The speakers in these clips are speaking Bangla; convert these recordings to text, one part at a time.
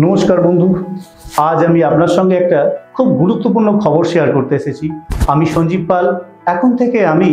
নমস্কার বন্ধু, আজ আমি আপনার সঙ্গে একটা খুব গুরুত্বপূর্ণ খবর শেয়ার করতে এসেছি। আমি সঞ্জীব পাল। এখন থেকে আমি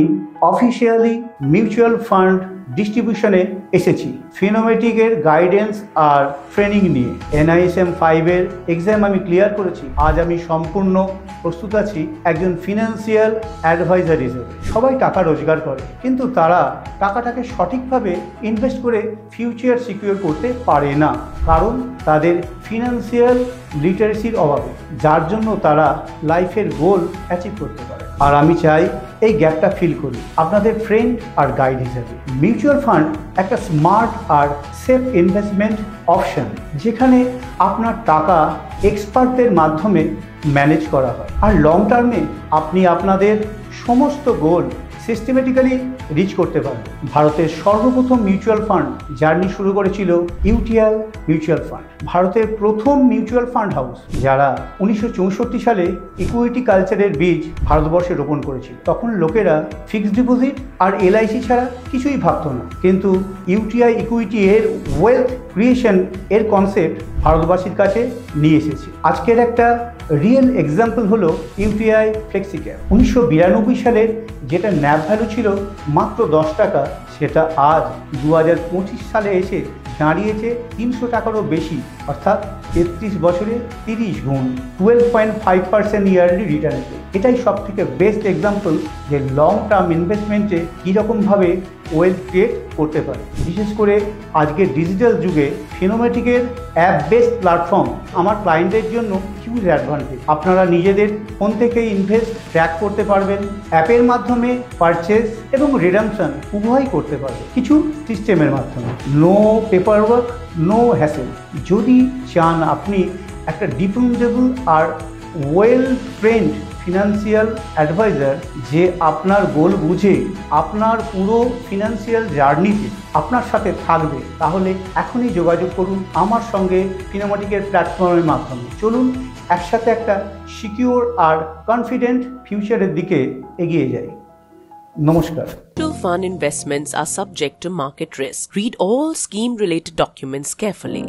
অফিসিয়ালি মিউচুয়াল ফান্ড ডিস্ট্রিবিউশনে এসেছি ফিনোমেটিকের গাইডেন্স আর ট্রেনিং নিয়ে। NISM 5-এর এক্সাম আমি ক্লিয়ার করেছি। আজ আমি সম্পূর্ণ প্রস্তুত আছি একজন ফিনান্সিয়াল অ্যাডভাইজার হিসেবে। সবাই টাকা রোজগার করে, কিন্তু তারা টাকাটাকে সঠিকভাবে ইনভেস্ট করে ফিউচার সিকিউর করতে পারে না, কারণ তাদের ফিনান্সিয়াল লিটারেসির অভাবে, যার জন্য তারা লাইফের গোল অ্যাচিভ করতে পারে। আর আমি চাই এই গ্যাপটা ফিল করি আপনাদের ফ্রেন্ড আর গাইড হিসেবে। মিউচুয়াল ফান্ড একটা স্মার্ট আর সেফ ইনভেস্টমেন্ট অপশন, যেখানে আপনার টাকা এক্সপার্টদের মাধ্যমে ম্যানেজ করা হয়, আর লং টার্মে আপনি আপনাদের সমস্ত গোল সিস্টেমেটিক্যালি রিচ করতে পারবে। ভারতের সর্বপ্রথম মিউচুয়াল ফান্ড জার্নি শুরু করেছিল UTI মিউচুয়াল ফান্ড, ভারতের প্রথম মিউচুয়াল ফান্ড হাউস, যারা 1964 সালে ইকুইটি কালচারের বীজ ভারতবর্ষে রোপণ করেছিল। তখন লোকেরা ফিক্সড ডিপোজিট আর LIC ছাড়া কিছুই ভাবতো না, কিন্তু UTI ইকুইটি এর ওয়েলথ ক্রিয়েশন এর কনসেপ্ট ভারতবাসীর কাছে নিয়ে এসেছে। আজকের একটা রিয়েল এক্সাম্পল হলো UTI ফ্লেক্সিক্যাপ। 1992 সালের যেটা ন্যাপ ভ্যালু ছিল মাত্র 10 টাকা, সেটা আজ 2025 সালে এসে দাঁড়িয়েছে 300 টাকারও বেশি, অর্থাৎ 33 বছরে 30 গুণ, 12.5% ইয়ারলি রিটার্ন। এটাই সব থেকে বেস্ট এক্সাম্পল যে লং টার্ম ইনভেস্টমেন্টে কীরকমভাবে ওয়েলথ ক্রিয়েট করতে পারে। বিশেষ করে আজকের ডিজিটাল যুগে ফিনোমেটিকের অ্যাপ বেসড প্ল্যাটফর্ম আমার ক্লায়েন্টের জন্য হিউজ অ্যাডভান্টেজ। আপনারা নিজেদের ফোন থেকে ইনভেস্ট ট্র্যাক করতে পারবেন, অ্যাপের মাধ্যমে পারচেস এবং রিডামশন উভয়ই করতে পারবেন কিছু সিস্টেমের মাধ্যমে। No paper work, no hassle. যদি চান আপনি একটা ডিপেন্ডেবল আর ওয়েল ট্রেন্ড ফিনান্সিয়াল অ্যাডভাইজার, যে আপনার গোল বুঝে আপনার পুরো ফিনান্সিয়াল জার্নিতে আপনার সাথে থাকবে, তাহলে এখনই যোগাযোগ করুন আমার সঙ্গে ফিনোমেটিকের প্ল্যাটফর্মের মাধ্যমে। চলুন একসাথে একটা সিকিউর আর কনফিডেন্ট ফিউচারের দিকে এগিয়ে যাই। নমস্কার। Mutual fund investments are subject to market risk. Read all scheme-related documents carefully.